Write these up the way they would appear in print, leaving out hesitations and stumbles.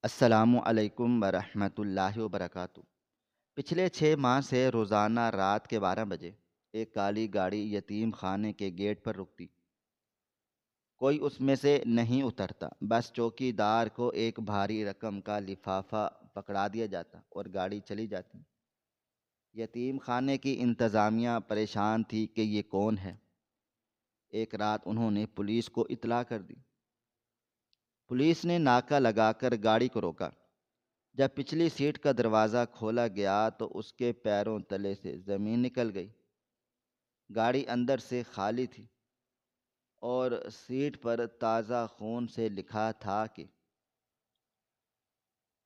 السلام علیکم ورحمۃ اللہ وبرکاتہ۔ پچھلے 6 ماہ سے روزانہ رات کے 12 بجے ایک کالی گاڑی یتیم خانے کے گیٹ پر رکتی۔ کوئی اس میں سے نہیں اترتا، بس چوکی دار کو ایک بھاری رقم کا لفافہ پکڑا دیا جاتا اور گاڑی چلی جاتی۔ یتیم خانے کی انتظامیہ پریشان تھی کہ یہ کون ہے۔ ایک رات انہوں نے پولیس کو اطلاع کر دی۔ پولیس نے ناکہ لگا کر گاڑی کو روکا۔ جب پچھلی سیٹ کا دروازہ کھولا گیا تو اس کے پیروں تلے سے زمین نکل گئی۔ گاڑی اندر سے خالی تھی اور سیٹ پر تازہ خون سے لکھا تھا کہ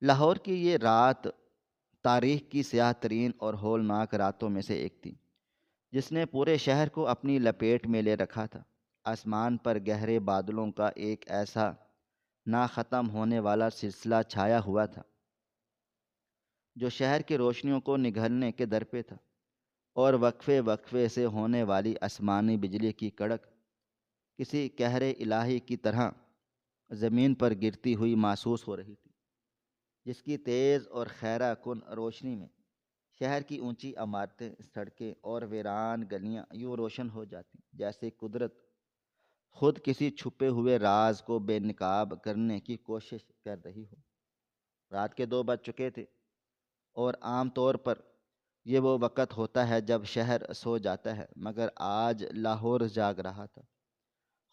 لاہور کی یہ رات تاریخ کی سیاہ ترین اور ہولناک راتوں میں سے ایک تھی، جس نے پورے شہر کو اپنی لپیٹ میں لے رکھا تھا۔ آسمان پر گہرے بادلوں کا ایک ایسا نہ ختم ہونے والا سلسلہ چھایا ہوا تھا جو شہر کی روشنیوں کو نگھلنے کے در پہ تھا، اور وقفے وقفے سے ہونے والی آسمانی بجلی کی کڑک کسی قہر الہی کی طرح زمین پر گرتی ہوئی محسوس ہو رہی تھی، جس کی تیز اور خیرہ کن روشنی میں شہر کی اونچی عمارتیں، سڑکیں اور ویران گلیاں یوں روشن ہو جاتی جیسے قدرت خود کسی چھپے ہوئے راز کو بے نقاب کرنے کی کوشش کر رہی ہو۔ رات کے 2 بج چکے تھے، اور عام طور پر یہ وہ وقت ہوتا ہے جب شہر سو جاتا ہے، مگر آج لاہور جاگ رہا تھا۔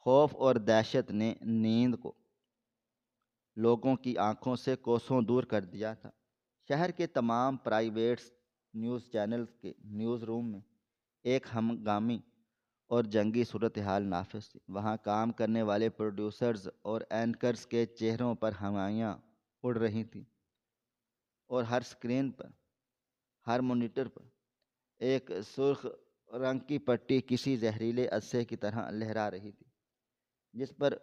خوف اور دہشت نے نیند کو لوگوں کی آنکھوں سے کوسوں دور کر دیا تھا۔ شہر کے تمام پرائیویٹ نیوز چینلز کے نیوز روم میں ایک ہنگامی اور جنگی صورتحال نافذ تھی۔ وہاں کام کرنے والے پروڈیوسرز اور اینکرز کے چہروں پر ہمایاں اڑ رہی تھیں، اور ہر سکرین پر، ہر مانیٹر پر ایک سرخ رنگ کی پٹی کسی زہریلے عدسے کی طرح لہرا رہی تھی، جس پر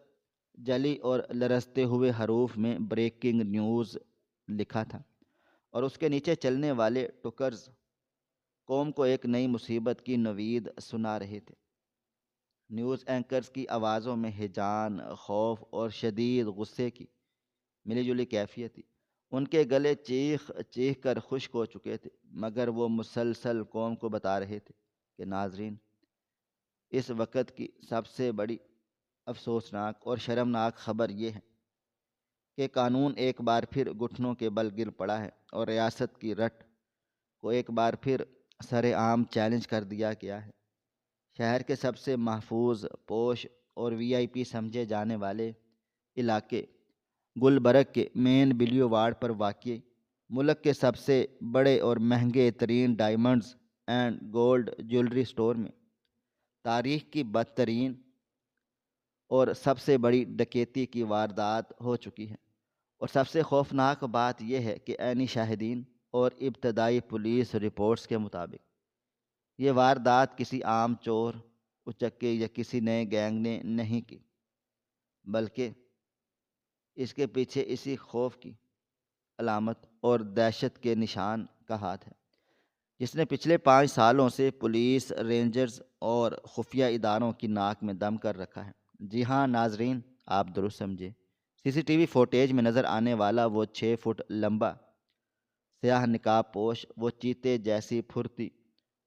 جلی اور لرزتے ہوئے حروف میں بریکنگ نیوز لکھا تھا، اور اس کے نیچے چلنے والے ٹکرز قوم کو ایک نئی مصیبت کی نوید سنا رہے تھے۔ نیوز اینکرز کی آوازوں میں ہیجان، خوف اور شدید غصے کی ملی جلی کیفیت تھی۔ ان کے گلے چیخ چیخ کر خشک ہو چکے تھے، مگر وہ مسلسل قوم کو بتا رہے تھے کہ ناظرین، اس وقت کی سب سے بڑی افسوسناک اور شرمناک خبر یہ ہے کہ قانون ایک بار پھر گھٹنوں کے بل گر پڑا ہے، اور ریاست کی رٹ کو ایک بار پھر سر عام چیلنج کر دیا گیا ہے۔ شہر کے سب سے محفوظ، پوش اور وی آئی پی سمجھے جانے والے علاقے گلبرگ کے مین بلیو وارڈ پر واقع ملک کے سب سے بڑے اور مہنگے ترین diamonds and gold jewellery store میں تاریخ کی بدترین اور سب سے بڑی ڈکیتی کی واردات ہو چکی ہے۔ اور سب سے خوفناک بات یہ ہے کہ عینی شاہدین اور ابتدائی پولیس رپورٹس کے مطابق یہ واردات کسی عام چور، اچکے یا کسی نئے گینگ نے نہیں کی، بلکہ اس کے پیچھے اسی خوف کی علامت اور دہشت کے نشان کا ہاتھ ہے جس نے پچھلے 5 سالوں سے پولیس، رینجرز اور خفیہ اداروں کی ناک میں دم کر رکھا ہے۔ جی ہاں ناظرین، آپ درست سمجھے۔ سی سی ٹی وی فوٹیج میں نظر آنے والا وہ 6 فٹ لمبا سیاہ نقاب پوش، وہ چیتے جیسی پھرتی،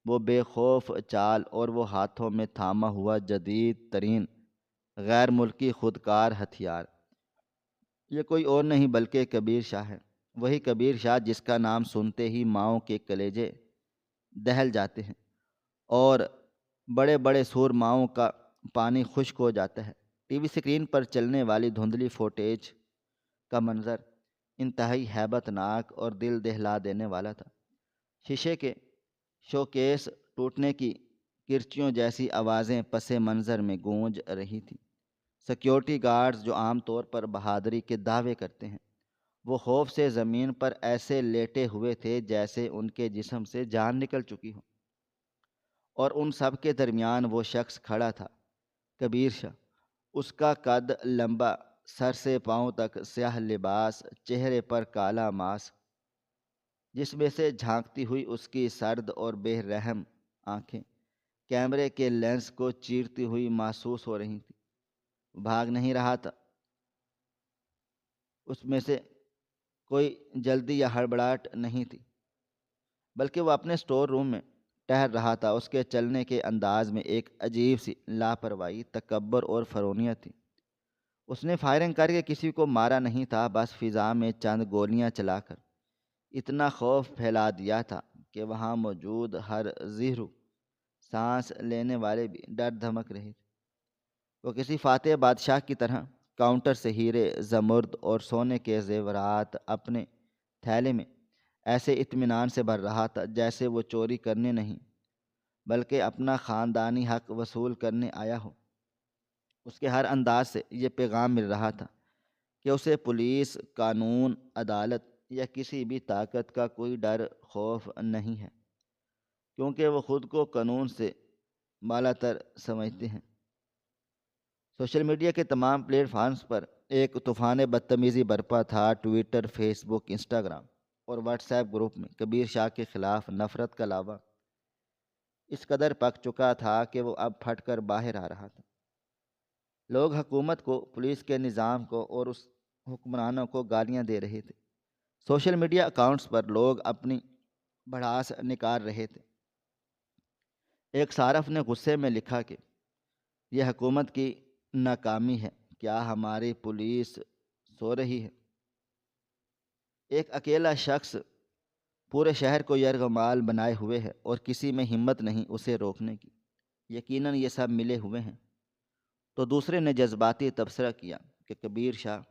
وہ بے خوف چال، اور وہ ہاتھوں میں تھاما ہوا جدید ترین غیر ملکی خودکار ہتھیار، یہ کوئی اور نہیں بلکہ کبیر شاہ ہے۔ وہی کبیر شاہ جس کا نام سنتے ہی ماؤں کے کلیجے دہل جاتے ہیں اور بڑے بڑے سورماؤں کا پانی خشک ہو جاتا ہے۔ ٹی وی سکرین پر چلنے والی دھندلی فوٹیج کا منظر انتہائی ہیبت ناک اور دل دہلا دینے والا تھا۔ شیشے کے شوکیس ٹوٹنے کی کرچیوں جیسی آوازیں پس منظر میں گونج رہی تھیں۔ سیکیورٹی گارڈز جو عام طور پر بہادری کے دعوے کرتے ہیں، وہ خوف سے زمین پر ایسے لیٹے ہوئے تھے جیسے ان کے جسم سے جان نکل چکی ہو۔ اور ان سب کے درمیان وہ شخص کھڑا تھا، کبیر شاہ۔ اس کا قد لمبا، سر سے پاؤں تک سیاہ لباس، چہرے پر کالا ماسک، جس میں سے جھانکتی ہوئی اس کی سرد اور بے رحم آنکھیں کیمرے کے لینس کو چیرتی ہوئی محسوس ہو رہی تھیں۔ بھاگ نہیں رہا تھا، اس میں سے کوئی جلدی یا ہڑبڑاہٹ نہیں تھی، بلکہ وہ اپنے سٹور روم میں ٹہل رہا تھا۔ اس کے چلنے کے انداز میں ایک عجیب سی لاپرواہی، تکبر اور فرونیت تھی۔ اس نے فائرنگ کر کے کسی کو مارا نہیں تھا، بس فضا میں چند گولیاں چلا کر اتنا خوف پھیلا دیا تھا کہ وہاں موجود ہر زیرو سانس لینے والے بھی ڈر دھمک رہے تھے۔ وہ کسی فاتح بادشاہ کی طرح کاؤنٹر سے ہیرے، زمرد اور سونے کے زیورات اپنے تھیلے میں ایسے اطمینان سے بھر رہا تھا جیسے وہ چوری کرنے نہیں بلکہ اپنا خاندانی حق وصول کرنے آیا ہو۔ اس کے ہر انداز سے یہ پیغام مل رہا تھا کہ اسے پولیس، قانون، عدالت یا کسی بھی طاقت کا کوئی ڈر خوف نہیں ہے، کیونکہ وہ خود کو قانون سے بالا تر سمجھتے ہیں۔ سوشل میڈیا کے تمام پلیٹ فارمز پر ایک طوفان بدتمیزی برپا تھا۔ ٹویٹر، فیس بک، انسٹاگرام اور واٹس ایپ گروپ میں کبیر شاہ کے خلاف نفرت کا لاوا اس قدر پک چکا تھا کہ وہ اب پھٹ کر باہر آ رہا تھا۔ لوگ حکومت کو، پولیس کے نظام کو اور اس حکمرانوں کو گالیاں دے رہے تھے۔ سوشل میڈیا اکاؤنٹس پر لوگ اپنی بھڑاس نکال رہے تھے۔ ایک صارف نے غصے میں لکھا کہ یہ حکومت کی ناکامی ہے، کیا ہماری پولیس سو رہی ہے؟ ایک اکیلا شخص پورے شہر کو یرغمال بنائے ہوئے ہے اور کسی میں ہمت نہیں اسے روکنے کی۔ یقیناً یہ سب ملے ہوئے ہیں۔ تو دوسرے نے جذباتی تبصرہ کیا کہ کبیر شاہ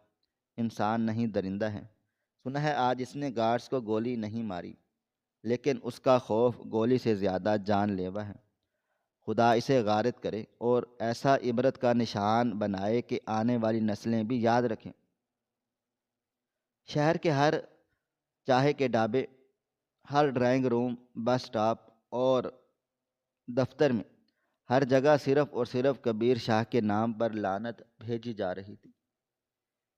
انسان نہیں، درندہ ہے۔ سنا ہے آج اس نے گارڈز کو گولی نہیں ماری، لیکن اس کا خوف گولی سے زیادہ جان لیوا ہے۔ خدا اسے غارت کرے اور ایسا عبرت کا نشان بنائے کہ آنے والی نسلیں بھی یاد رکھیں۔ شہر کے ہر چائے کے ڈھابے، ہر ڈرائنگ روم، بس سٹاپ اور دفتر میں ہر جگہ صرف اور صرف کبیر شاہ کے نام پر لعنت بھیجی جا رہی تھی۔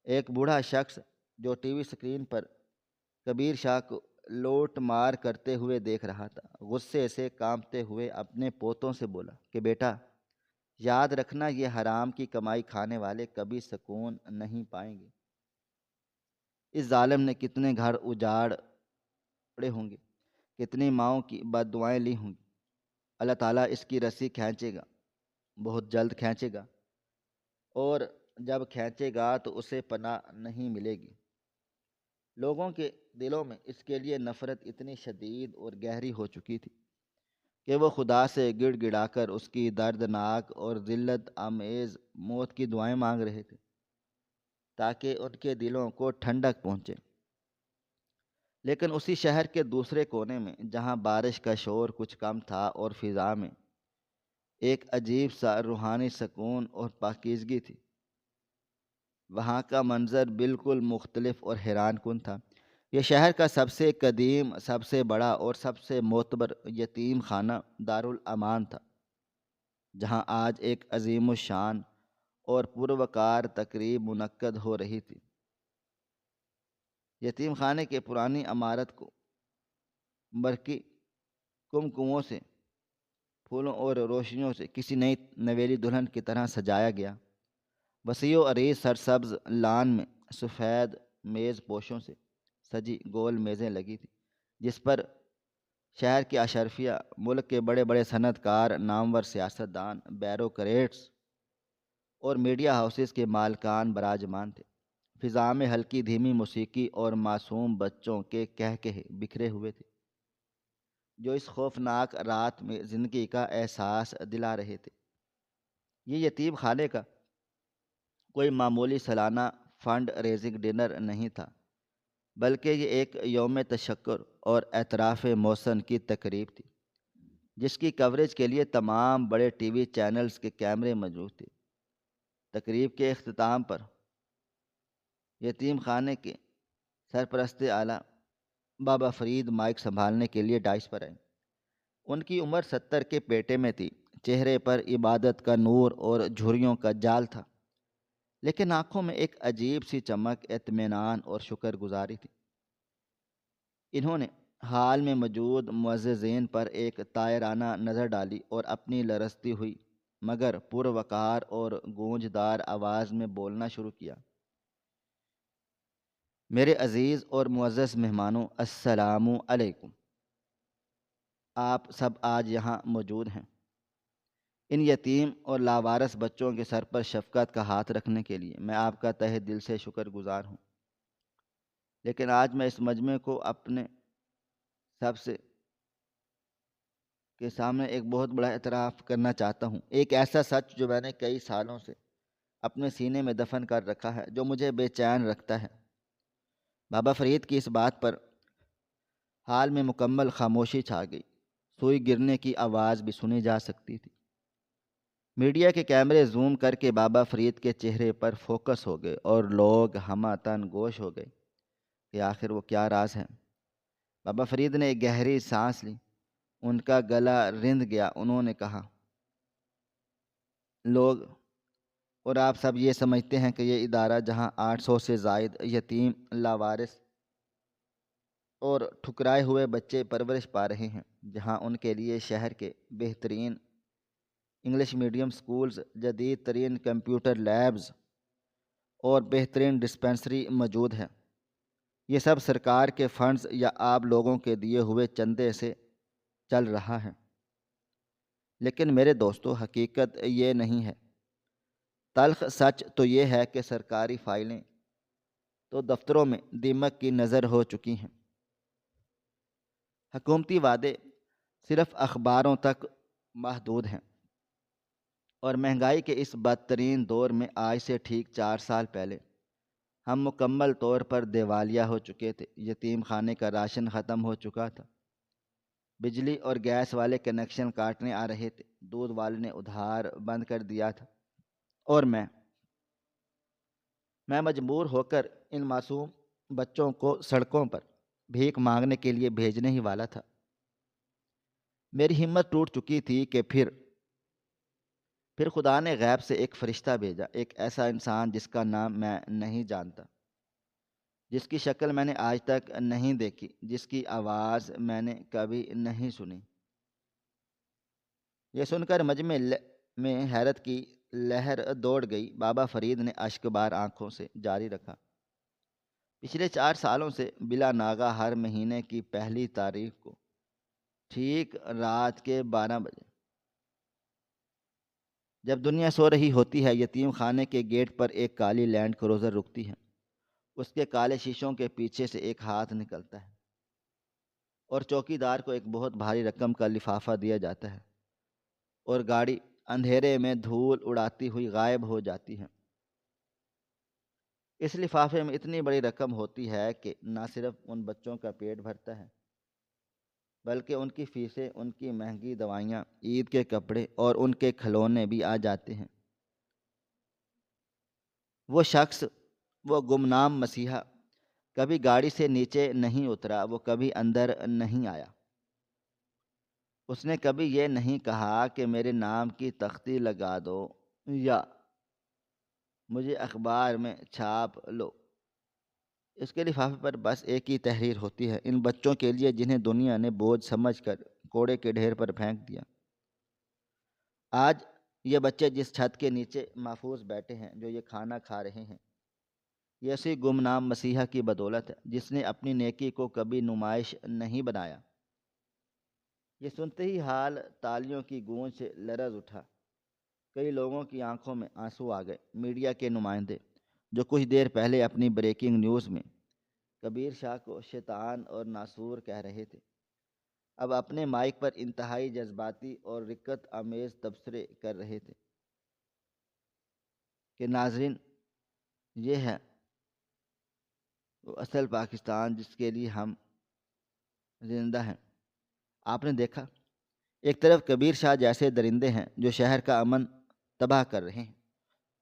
ایک بوڑھا شخص جو ٹی وی اسکرین پر کبیر شاہ کو لوٹ مار کرتے ہوئے دیکھ رہا تھا، غصے سے کانپتے ہوئے اپنے پوتوں سے بولا کہ بیٹا، یاد رکھنا، یہ حرام کی کمائی کھانے والے کبھی سکون نہیں پائیں گے۔ اس ظالم نے کتنے گھر اجاڑے ہوں گے، کتنی ماؤں کی بد دعائیں لی ہوں گی۔ اللہ تعالیٰ اس کی رسی کھینچے گا، بہت جلد کھینچے گا، اور جب کھینچے گا تو اسے پناہ نہیں ملے گی۔ لوگوں کے دلوں میں اس کے لیے نفرت اتنی شدید اور گہری ہو چکی تھی کہ وہ خدا سے گڑ گڑا کر اس کی دردناک اور ذلت آمیز موت کی دعائیں مانگ رہے تھے تاکہ ان کے دلوں کو ٹھنڈک پہنچے۔ لیکن اسی شہر کے دوسرے کونے میں، جہاں بارش کا شور کچھ کم تھا اور فضا میں ایک عجیب سا روحانی سکون اور پاکیزگی تھی، وہاں کا منظر بالکل مختلف اور حیران کن تھا۔ یہ شہر کا سب سے قدیم، سب سے بڑا اور سب سے معتبر یتیم خانہ دارالامان تھا، جہاں آج ایک عظیم الشان اور پروقار تقریب منعقد ہو رہی تھی۔ یتیم خانے کی پرانی عمارت کو برقی کمکموں سے، پھولوں اور روشنیوں سے کسی نئی نویلی دلہن کی طرح سجایا گیا۔ وسیع و عریض سرسبز لان میں سفید میز پوشوں سے سجی گول میزیں لگی تھیں، جس پر شہر کی اشرفیہ، ملک کے بڑے بڑے صنعت کار، نامور سیاستدان، بیوروکریٹس اور میڈیا ہاؤسز کے مالکان براجمان تھے۔ فضا میں ہلکی دھیمی موسیقی اور معصوم بچوں کے کہکہے بکھرے ہوئے تھے، جو اس خوفناک رات میں زندگی کا احساس دلا رہے تھے۔ یہ یتیم خانے کا کوئی معمولی سالانہ فنڈ ریزنگ ڈنر نہیں تھا، بلکہ یہ ایک یوم تشکر اور اعتراف محسن کی تقریب تھی، جس کی کوریج کے لیے تمام بڑے ٹی وی چینلز کے کیمرے موجود تھے۔ تقریب کے اختتام پر یتیم خانے کے سرپرست اعلیٰ بابا فرید مائک سنبھالنے کے لیے ڈائس پر آئے۔ ان کی عمر 70 کے پیٹے میں تھی، چہرے پر عبادت کا نور اور جھریوں کا جال تھا، لیکن آنکھوں میں ایک عجیب سی چمک، اطمینان اور شکر گزاری تھی۔ انہوں نے حال میں موجود معززین پر ایک طائرانہ نظر ڈالی اور اپنی لرزتی ہوئی مگر پروقار اور گونجدار آواز میں بولنا شروع کیا۔ میرے عزیز اور معزز مہمانوں، السلام علیکم۔ آپ سب آج یہاں موجود ہیں ان یتیم اور لاوارث بچوں کے سر پر شفقت کا ہاتھ رکھنے کے لیے۔ میں آپ کا تہہ دل سے شکر گزار ہوں، لیکن آج میں اس مجمع کو اپنے سب سے کے سامنے ایک بہت بڑا اعتراف کرنا چاہتا ہوں، ایک ایسا سچ جو میں نے کئی سالوں سے اپنے سینے میں دفن کر رکھا ہے، جو مجھے بے چین رکھتا ہے۔ بابا فرید کی اس بات پر حال میں مکمل خاموشی چھا گئی۔ سوئی گرنے کی آواز بھی سنی جا سکتی تھی۔ میڈیا کے کیمرے زوم کر کے بابا فرید کے چہرے پر فوکس ہو گئے اور لوگ ہمہ تن گوش ہو گئے کہ آخر وہ کیا راز ہے۔ بابا فرید نے ایک گہری سانس لی، ان کا گلا رند گیا۔ انہوں نے کہا، لوگ اور آپ سب یہ سمجھتے ہیں کہ یہ ادارہ جہاں 800 سے زائد یتیم، لاوارث اور ٹھکرائے ہوئے بچے پرورش پا رہے ہیں، جہاں ان کے لیے شہر کے بہترین انگلش میڈیم سکولز، جدید ترین کمپیوٹر لیبز اور بہترین ڈسپنسری موجود ہے، یہ سب سرکار کے فنڈز یا آپ لوگوں کے دیے ہوئے چندے سے چل رہا ہے۔ لیکن میرے دوستو، حقیقت یہ نہیں ہے۔ تلخ سچ تو یہ ہے کہ سرکاری فائلیں تو دفتروں میں دیمک کی نظر ہو چکی ہیں۔ حکومتی وعدے صرف اخباروں تک محدود ہیں، اور مہنگائی کے اس بدترین دور میں آج سے ٹھیک 4 سال پہلے ہم مکمل طور پر دیوالیہ ہو چکے تھے۔ یتیم خانے کا راشن ختم ہو چکا تھا، بجلی اور گیس والے کنیکشن کاٹنے آ رہے تھے، دودھ والے نے ادھار بند کر دیا تھا، اور میں مجبور ہو کر ان معصوم بچوں کو سڑکوں پر بھیک مانگنے کے لیے بھیجنے ہی والا تھا۔ میری ہمت ٹوٹ چکی تھی کہ پھر خدا نے غیب سے ایک فرشتہ بھیجا، ایک ایسا انسان جس کا نام میں نہیں جانتا، جس کی شکل میں نے آج تک نہیں دیکھی، جس کی آواز میں نے کبھی نہیں سنی۔ یہ سن کر مجمع میں حیرت کی لہر دوڑ گئی۔ بابا فرید نے اشکبار آنکھوں سے جاری رکھا، پچھلے 4 سالوں سے بلا ناغہ ہر مہینے کی پہلی تاریخ کو ٹھیک رات کے 12 بجے جب دنیا سو رہی ہوتی ہے، یتیم خانے کے گیٹ پر ایک کالی لینڈ کروزر رکتی ہے۔ اس کے کالے شیشوں کے پیچھے سے ایک ہاتھ نکلتا ہے اور چوکی دار کو ایک بہت بھاری رقم کا لفافہ دیا جاتا ہے، اور گاڑی اندھیرے میں دھول اڑاتی ہوئی غائب ہو جاتی ہے۔ اس لفافے میں اتنی بڑی رقم ہوتی ہے کہ نہ صرف ان بچوں کا پیٹ بھرتا ہے، بلکہ ان کی فیسیں، ان کی مہنگی دوائیاں، عید کے کپڑے اور ان کے کھلونے بھی آ جاتے ہیں۔ وہ شخص، وہ گمنام مسیحا، کبھی گاڑی سے نیچے نہیں اترا، وہ کبھی اندر نہیں آیا۔ اس نے کبھی یہ نہیں کہا کہ میرے نام کی تختی لگا دو یا مجھے اخبار میں چھاپ لو۔ اس کے لفافے پر بس ایک ہی تحریر ہوتی ہے، ان بچوں کے لیے جنہیں دنیا نے بوجھ سمجھ کر کوڑے کے ڈھیر پر پھینک دیا۔ آج یہ بچے جس چھت کے نیچے محفوظ بیٹھے ہیں، جو یہ کھانا کھا رہے ہیں، یہ اسی گمنام مسیحا کی بدولت ہے، جس نے اپنی نیکی کو کبھی نمائش نہیں بنایا۔ یہ سنتے ہی حال تالیوں کی گونج سے لرز اٹھا۔ کئی لوگوں کی آنکھوں میں آنسو آ گئے۔ میڈیا کے نمائندے جو کچھ دیر پہلے اپنی بریکنگ نیوز میں کبیر شاہ کو شیطان اور ناسور کہہ رہے تھے، اب اپنے مائک پر انتہائی جذباتی اور رکت آمیز تبصرے کر رہے تھے کہ ناظرین، یہ ہے وہ اصل پاکستان جس کے لیے ہم زندہ ہیں۔ آپ نے دیکھا، ایک طرف کبیر شاہ جیسے درندے ہیں جو شہر کا امن تباہ کر رہے ہیں،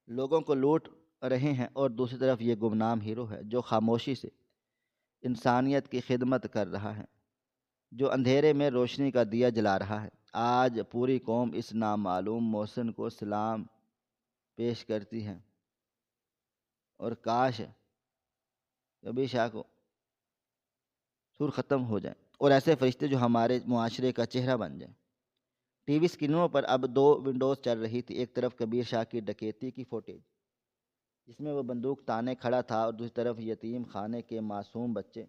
لوگوں کو لوٹ رہے ہیں، اور دوسری طرف یہ گمنام ہیرو ہے جو خاموشی سے انسانیت کی خدمت کر رہا ہے، جو اندھیرے میں روشنی کا دیا جلا رہا ہے۔ آج پوری قوم اس نامعلوم محسن کو سلام پیش کرتی ہے، اور کاش کبیر شاہ کو سر ختم ہو جائیں اور ایسے فرشتے جو ہمارے معاشرے کا چہرہ بن جائیں۔ ٹی وی اسکرینوں پر اب 2 ونڈوز چل رہی تھی، ایک طرف کبیر شاہ کی ڈکیتی کی فوٹیج، جس میں وہ بندوق تانے کھڑا تھا، اور دوسری طرف یتیم خانے کے معصوم بچے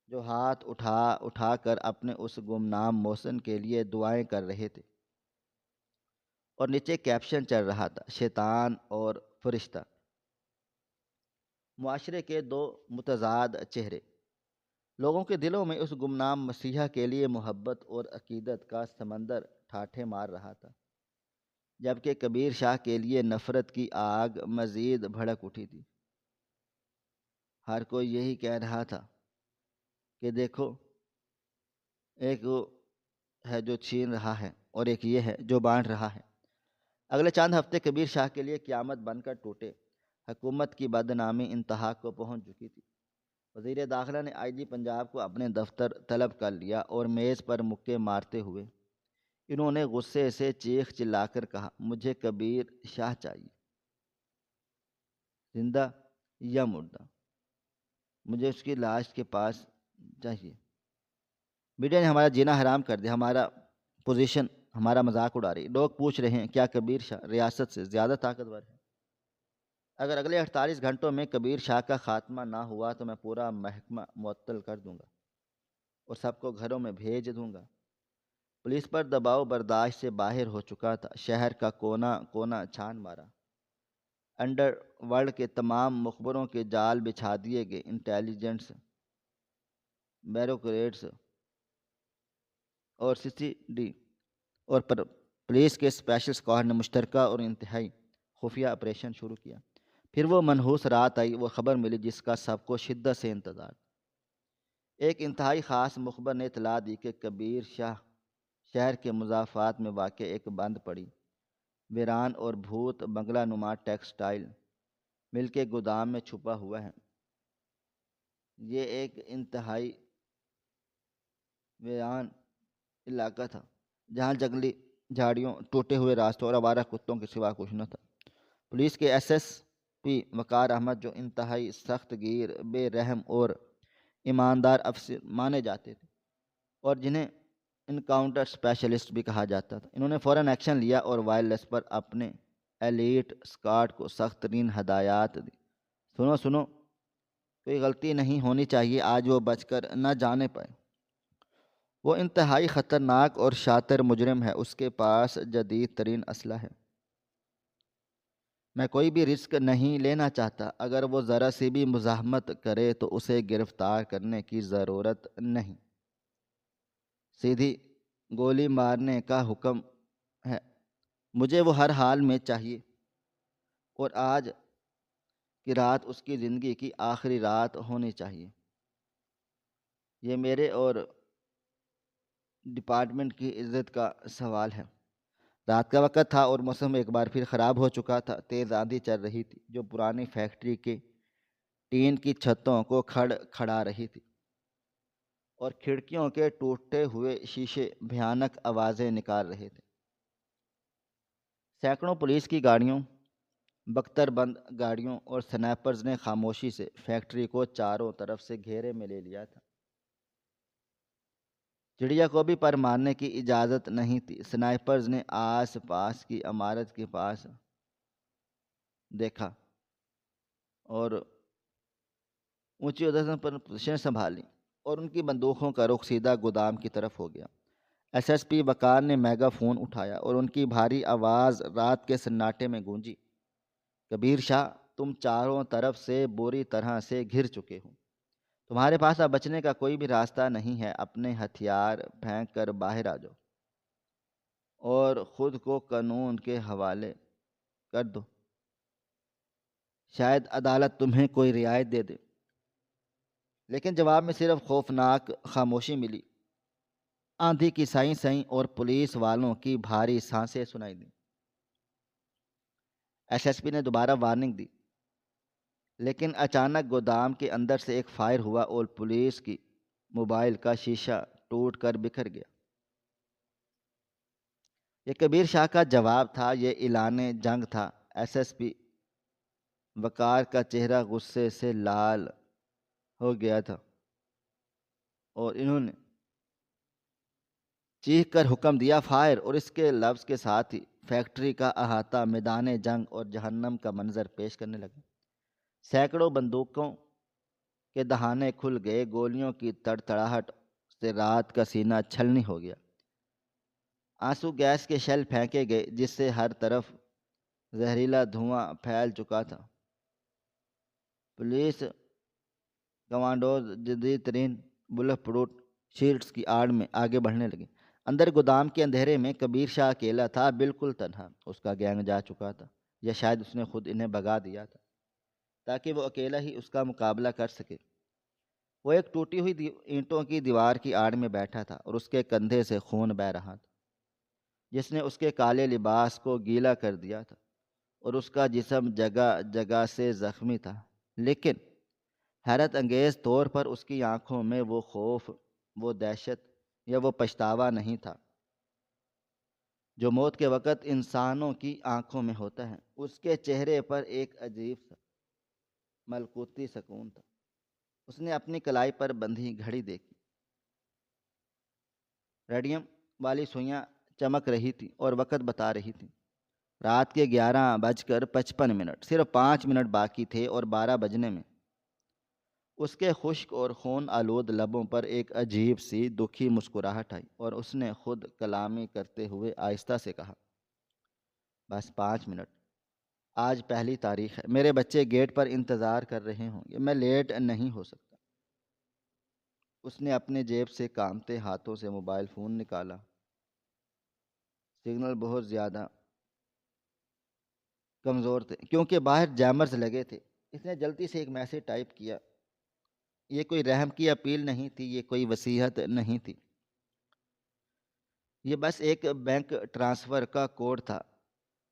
جو ہاتھ اٹھا اٹھا کر اپنے اس گمنام محسن کے لیے دعائیں کر رہے تھے، اور نیچے کیپشن چل رہا تھا: شیطان اور فرشتہ، معاشرے کے دو متضاد چہرے۔ لوگوں کے دلوں میں اس گمنام مسیحا کے لیے محبت اور عقیدت کا سمندر ٹھاٹھے مار رہا تھا، جبکہ کبیر شاہ کے لیے نفرت کی آگ مزید بھڑک اٹھی تھی۔ ہر کوئی یہی کہہ رہا تھا کہ دیکھو، ایک وہ ہے جو چھین رہا ہے اور ایک یہ ہے جو بانٹ رہا ہے۔ اگلے چند ہفتے کبیر شاہ کے لیے قیامت بن کر ٹوٹے۔ حکومت کی بدنامی انتہا کو پہنچ چکی تھی۔ وزیر داخلہ نے آئی جی پنجاب کو اپنے دفتر طلب کر لیا اور میز پر مکے مارتے ہوئے انہوں نے غصے سے چیخ چلا کر کہا: مجھے کبیر شاہ چاہیے، زندہ یا مردہ، مجھے اس کی لاش کے پاس چاہیے۔ میڈیا نے ہمارا جینا حرام کر دیا، ہمارا پوزیشن، ہمارا مذاق اڑا رہی۔ لوگ پوچھ رہے ہیں کیا کبیر شاہ ریاست سے زیادہ طاقتور ہے؟ اگر اگلے 48 گھنٹوں میں کبیر شاہ کا خاتمہ نہ ہوا تو میں پورا محکمہ معطل کر دوں گا اور سب کو گھروں میں بھیج دوں گا۔ پولیس پر دباؤ برداشت سے باہر ہو چکا تھا۔ شہر کا کونا کونا چھان مارا، انڈر ورلڈ کے تمام مخبروں کے جال بچھا دیے گئے۔ انٹیلیجنس بیوروکریٹس اور سی ڈی اور پولیس کے اسپیشل اسکواڈ نے مشترکہ اور انتہائی خفیہ آپریشن شروع کیا۔ پھر وہ منحوس رات آئی، وہ خبر ملی جس کا سب کو شدت سے انتظار تھا۔ ایک انتہائی خاص مخبر نے اطلاع دی کہ کبیر شاہ شہر کے مضافات میں واقع ایک بند پڑی، ویران اور بھوت بنگلہ نما ٹیکسٹائل مل کے گودام میں چھپا ہوا ہے۔ یہ ایک انتہائی ویران علاقہ تھا جہاں جنگلی جھاڑیوں، ٹوٹے ہوئے راستوں اور آوارہ کتوں کے سوا کچھ نہ تھا۔ پولیس کے ایس ایس پی وقار احمد، جو انتہائی سخت گیر، بے رحم اور ایماندار افسر مانے جاتے تھے اور جنہیں انکاؤنٹر اسپیشلسٹ بھی کہا جاتا تھا، انہوں نے فوراً ایکشن لیا اور وائرلیس پر اپنے ایلیٹ اسکواڈ کو سخت ترین ہدایات دی: سنو سنو، کوئی غلطی نہیں ہونی چاہیے، آج وہ بچ کر نہ جانے پائے۔ وہ انتہائی خطرناک اور شاطر مجرم ہے، اس کے پاس جدید ترین اسلحہ ہے۔ میں کوئی بھی رسک نہیں لینا چاہتا، اگر وہ ذرا سی بھی مزاحمت کرے تو اسے گرفتار کرنے کی ضرورت نہیں، سیدھی گولی مارنے کا حکم ہے۔ مجھے وہ ہر حال میں چاہیے، اور آج کی رات اس کی زندگی کی آخری رات ہونی چاہیے۔ یہ میرے اور ڈپارٹمنٹ کی عزت کا سوال ہے۔ رات کا وقت تھا اور موسم ایک بار پھر خراب ہو چکا تھا۔ تیز آندھی چل رہی تھی جو پرانی فیکٹری کے ٹین کی چھتوں کو کھڑا رہی تھی، اور کھڑکیوں کے ٹوٹے ہوئے شیشے بھیانک آوازیں نکال رہے تھے۔ سینکڑوں پولیس کی گاڑیوں، بختر بند گاڑیوں اور سنائپرز نے خاموشی سے فیکٹری کو چاروں طرف سے گھیرے میں لے لیا تھا۔ چڑیا کو بھی پر مارنے کی اجازت نہیں تھی۔ سنائپرز نے آس پاس کی عمارت کے پاس دیکھا اور اونچی عددوں پر پوزیشن سنبھالی، اور ان کی بندوقوں کا رخ سیدھا گودام کی طرف ہو گیا۔ ایس ایس پی وقار نے میگا فون اٹھایا اور ان کی بھاری آواز رات کے سناٹے میں گونجی: کبیر شاہ، تم چاروں طرف سے بری طرح سے گھر چکے ہو، تمہارے پاس اب بچنے کا کوئی بھی راستہ نہیں ہے۔ اپنے ہتھیار پھینک کر باہر آ جاؤ اور خود کو قانون کے حوالے کر دو، شاید عدالت تمہیں کوئی رعایت دے دے۔ لیکن جواب میں صرف خوفناک خاموشی ملی۔ آندھی کی سائیں سائیں اور پولیس والوں کی بھاری سانسیں سنائی دیں۔ ایس ایس پی نے دوبارہ وارننگ دی، لیکن اچانک گودام کے اندر سے ایک فائر ہوا اور پولیس کی موبائل کا شیشہ ٹوٹ کر بکھر گیا۔ یہ کبیر شاہ کا جواب تھا، یہ اعلان جنگ تھا۔ ایس ایس پی وقار کا چہرہ غصے سے لال ہو گیا تھا اور انہوں نے چیخ کر حکم دیا: فائر! اور اس کے لفظ کے ساتھ ہی فیکٹری کا احاطہ، میدان جنگ اور جہنم کا منظر پیش کرنے لگا۔ سینکڑوں بندوقوں کے دہانے کھل گئے، گولیوں کی تڑتڑاہٹ سے رات کا سینہ چھلنی ہو گیا۔ آنسو گیس کے شیل پھینکے گئے جس سے ہر طرف زہریلا دھواں پھیل چکا تھا۔ پولیس کمانڈوز جدید ترین بلٹ پروف شیلڈز کی آڑ میں آگے بڑھنے لگے۔ اندر گودام کے اندھیرے میں کبیر شاہ اکیلا تھا، بالکل تنہا۔ اس کا گینگ جا چکا تھا، یا شاید اس نے خود انہیں بھگا دیا تھا تاکہ وہ اکیلا ہی اس کا مقابلہ کر سکے۔ وہ ایک ٹوٹی ہوئی اینٹوں کی دیوار کی آڑ میں بیٹھا تھا اور اس کے کندھے سے خون بہہ رہا تھا جس نے اس کے کالے لباس کو گیلا کر دیا تھا، اور اس کا جسم جگہ جگہ سے زخمی تھا۔ لیکن حیرت انگیز طور پر اس کی آنکھوں میں وہ خوف، وہ دہشت یا وہ پچھتاوا نہیں تھا جو موت کے وقت انسانوں کی آنکھوں میں ہوتا ہے۔ اس کے چہرے پر ایک عجیب سا ملکوتی سکون تھا۔ اس نے اپنی کلائی پر بندھی گھڑی دیکھی۔ ریڈیم والی سوئیاں چمک رہی تھی اور وقت بتا رہی تھی رات کے 11:55۔ صرف 5 منٹ باقی تھے اور 12 بجنے میں اس کے خشک اور خون آلود لبوں پر ایک عجیب سی دکھی مسکراہٹ آئی، اور اس نے خود کلامی کرتے ہوئے آہستہ سے کہا، بس 5 منٹ، آج پہلی تاریخ ہے، میرے بچے گیٹ پر انتظار کر رہے ہوں گے، میں لیٹ نہیں ہو سکتا۔ اس نے اپنے جیب سے کانپتے ہاتھوں سے موبائل فون نکالا۔ سگنل بہت زیادہ کمزور تھے کیونکہ باہر جیمرز لگے تھے۔ اس نے جلدی سے ایک میسیج ٹائپ کیا۔ یہ کوئی رحم کی اپیل نہیں تھی، یہ کوئی وصیت نہیں تھی، یہ بس ایک بینک ٹرانسفر کا کوڈ تھا۔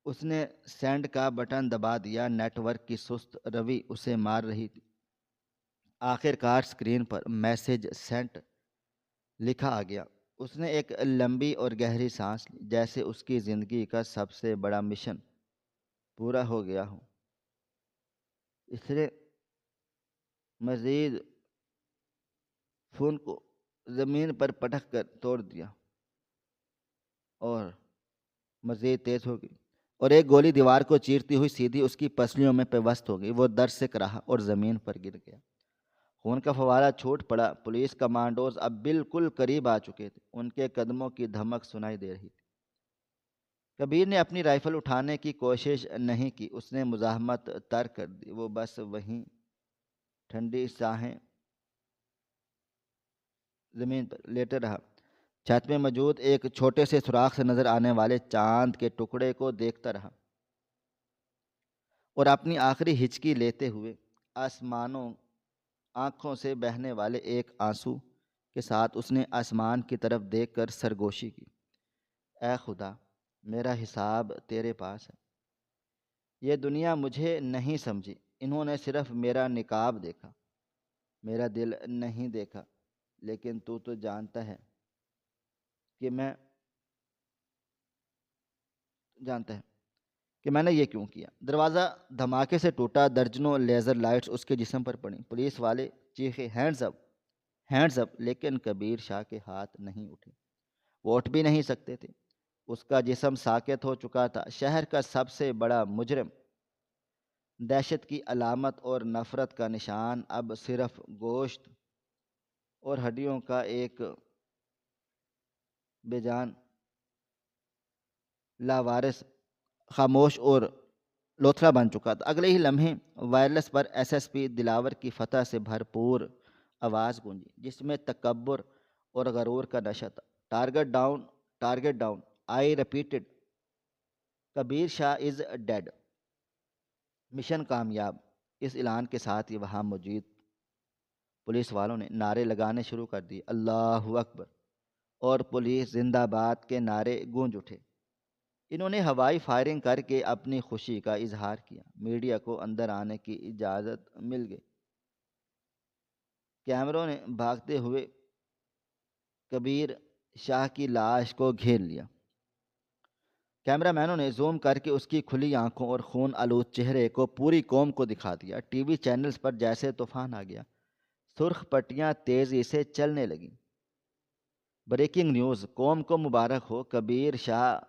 اس نے سینڈ کا بٹن دبا دیا۔ نیٹ ورک کی سست روی اسے مار رہی تھی۔ آخر کار اسکرین پر میسیج سینٹ لکھا آ گیا۔ اس نے ایک لمبی اور گہری سانس لی، جیسے اس کی زندگی کا سب سے بڑا مشن پورا ہو گیا ہو۔ اس نے مزید فون کو زمین پر پٹک کر توڑ دیا اور مزید تیز ہو گئی، اور ایک گولی دیوار کو چیرتی ہوئی سیدھی اس کی پسلیوں میں پیوست ہو گئی۔ وہ درد سے کراہا اور زمین پر گر گیا۔ خون کا فوارہ چھوٹ پڑا۔ پولیس کمانڈوز اب بالکل قریب آ چکے تھے، ان کے قدموں کی دھمک سنائی دے رہی تھی۔ کبیر نے اپنی رائفل اٹھانے کی کوشش نہیں کی، اس نے مزاحمت ترک کر دی۔ وہ بس وہیں ٹھنڈی ساہیں زمین پر لیٹا رہا، چھت میں موجود ایک چھوٹے سے سوراخ سے نظر آنے والے چاند کے ٹکڑے کو دیکھتا رہا، اور اپنی آخری ہچکی لیتے ہوئے آسمانوں آنکھوں سے بہنے والے ایک آنسو کے ساتھ اس نے آسمان کی طرف دیکھ کر سرگوشی کی، اے خدا، میرا حساب تیرے پاس ہے۔ یہ دنیا مجھے نہیں سمجھی، انہوں نے صرف میرا نقاب دیکھا، میرا دل نہیں دیکھا، لیکن تو جانتا ہے کہ میں نے یہ کیوں کیا۔ دروازہ دھماکے سے ٹوٹا، درجنوں لیزر لائٹس اس کے جسم پر پڑیں۔ پولیس والے چیخے، ہینڈز اپ، ہینڈز اپ، لیکن کبیر شاہ کے ہاتھ نہیں اٹھے۔ وہ اٹھ بھی نہیں سکتے تھے۔ اس کا جسم ساکت ہو چکا تھا۔ شہر کا سب سے بڑا مجرم، دہشت کی علامت اور نفرت کا نشان اب صرف گوشت اور ہڈیوں کا ایک بے جان، لاوارث، خاموش اور لوتھڑا بن چکا تھا۔ اگلے ہی لمحے وائرلیس پر ایس ایس پی دلاور کی فتح سے بھرپور آواز گونجی، جس میں تکبر اور غرور کا نشہ تھا۔ ٹارگٹ ڈاؤن، ٹارگٹ ڈاؤن، آئی ریپیٹڈ، کبیر شاہ از ڈیڈ۔ مشن کامیاب۔ اس اعلان کے ساتھ ہی وہاں موجود پولیس والوں نے نعرے لگانے شروع کر دیے، اللہ اکبر اور پولیس زندہ باد کے نعرے گونج اٹھے۔ انہوں نے ہوائی فائرنگ کر کے اپنی خوشی کا اظہار کیا۔ میڈیا کو اندر آنے کی اجازت مل گئی۔ کیمروں نے بھاگتے ہوئے کبیر شاہ کی لاش کو گھیر لیا۔ کیمرہ مینوں نے زوم کر کے اس کی کھلی آنکھوں اور خون آلود چہرے کو پوری قوم کو دکھا دیا۔ ٹی وی چینلز پر جیسے طوفان آ گیا، سرخ پٹیاں تیزی سے چلنے لگیں۔ بریکنگ نیوز، قوم کو مبارک ہو، کبیر شاہ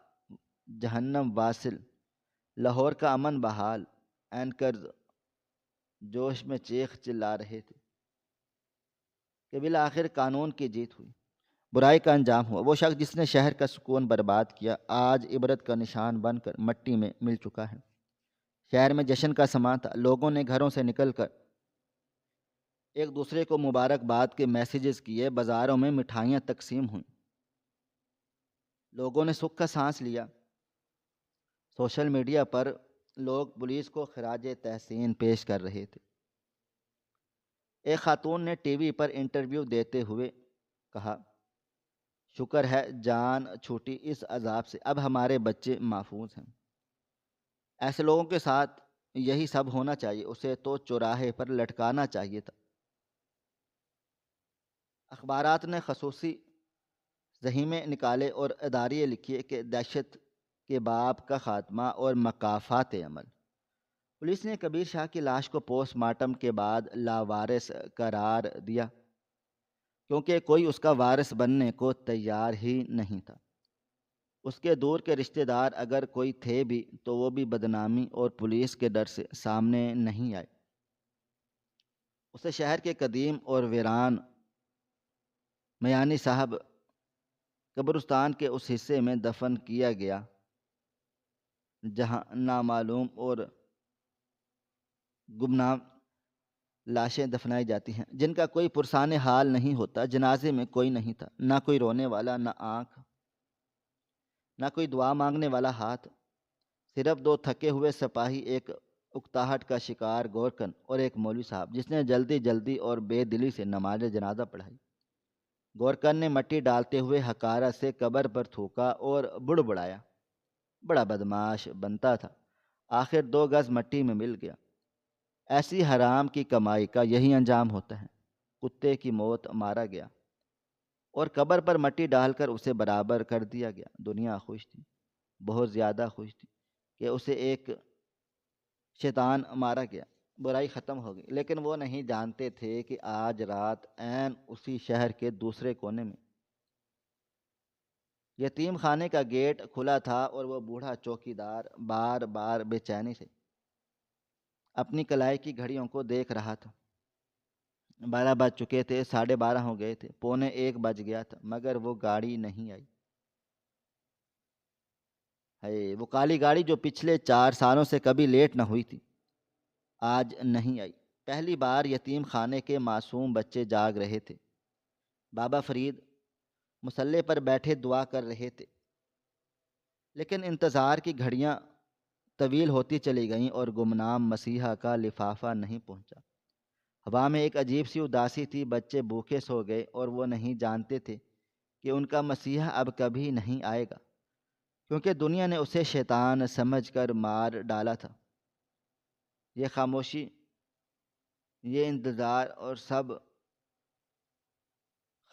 جہنم واصل، لاہور کا امن بحال، اینکرز جوش میں چیخ چلا رہے تھے کہ بالآخر قانون کی جیت ہوئی، برائی کا انجام ہوا۔ وہ شخص جس نے شہر کا سکون برباد کیا آج عبرت کا نشان بن کر مٹی میں مل چکا ہے۔ شہر میں جشن کا سماں تھا، لوگوں نے گھروں سے نکل کر ایک دوسرے کو مبارکباد کے میسیجز کیے، بازاروں میں مٹھائیاں تقسیم ہوئیں، لوگوں نے سکھ کا سانس لیا۔ سوشل میڈیا پر لوگ پولیس کو خراج تحسین پیش کر رہے تھے۔ ایک خاتون نے ٹی وی پر انٹرویو دیتے ہوئے کہا، شکر ہے جان چھوٹی اس عذاب سے، اب ہمارے بچے محفوظ ہیں۔ ایسے لوگوں کے ساتھ یہی سب ہونا چاہیے، اسے تو چوراہے پر لٹکانا چاہیے تھا۔ اخبارات نے خصوصی زخیمے نکالے اور اداریے لکھیے کہ دہشت کے باب کا خاتمہ اور مقافات عمل۔ پولیس نے کبیر شاہ کی لاش کو پوسٹ مارٹم کے بعد لاوارث قرار دیا کیونکہ کوئی اس کا وارث بننے کو تیار ہی نہیں تھا۔ اس کے دور کے رشتہ دار اگر کوئی تھے بھی تو وہ بھی بدنامی اور پولیس کے ڈر سے سامنے نہیں آئے۔ اسے شہر کے قدیم اور ویران میانی صاحب قبرستان کے اس حصے میں دفن کیا گیا جہاں نامعلوم اور گمنام لاشیں دفنائی جاتی ہیں، جن کا کوئی پرسان حال نہیں ہوتا۔ جنازے میں کوئی نہیں تھا، نہ کوئی رونے والا، نہ آنکھ، نہ کوئی دعا مانگنے والا ہاتھ، صرف دو تھکے ہوئے سپاہی، ایک اکتاہٹ کا شکار گورکن اور ایک مولوی صاحب جس نے جلدی جلدی اور بے دلی سے نماز جنازہ پڑھائی۔ گورکن نے مٹی ڈالتے ہوئے حقارت سے قبر پر تھوکا اور بڑبڑایا، بڑا بدماش بنتا تھا، آخر 2 گز مٹی میں مل گیا۔ ایسی حرام کی کمائی کا یہی انجام ہوتا ہے۔ کتے کی موت مارا گیا اور قبر پر مٹی ڈال کر اسے برابر کر دیا گیا۔ دنیا خوش تھی، بہت زیادہ خوش تھی کہ اسے ایک شیطان مارا گیا، برائی ختم ہو گئی۔ لیکن وہ نہیں جانتے تھے کہ آج رات عین اسی شہر کے دوسرے کونے میں یتیم خانے کا گیٹ کھلا تھا اور وہ بوڑھا چوکیدار بار بار بے چینی سے اپنی کلائی کی گھڑیوں کو دیکھ رہا تھا۔ 12 بج چکے تھے، 12:30 ہو گئے تھے، 1:45 بج گیا تھا، مگر وہ گاڑی نہیں آئی۔ وہ کالی گاڑی جو پچھلے 4 سالوں سے کبھی لیٹ نہ ہوئی تھی، آج نہیں آئی۔ پہلی بار یتیم خانے کے معصوم بچے جاگ رہے تھے۔ بابا فرید مصلے پر بیٹھے دعا کر رہے تھے، لیکن انتظار کی گھڑیاں طویل ہوتی چلی گئیں اور گمنام مسیحا کا لفافہ نہیں پہنچا۔ ہوا میں ایک عجیب سی اداسی تھی، بچے بھوکے سو گئے اور وہ نہیں جانتے تھے کہ ان کا مسیحا اب کبھی نہیں آئے گا، کیونکہ دنیا نے اسے شیطان سمجھ کر مار ڈالا تھا۔ یہ خاموشی، یہ انتظار اور سب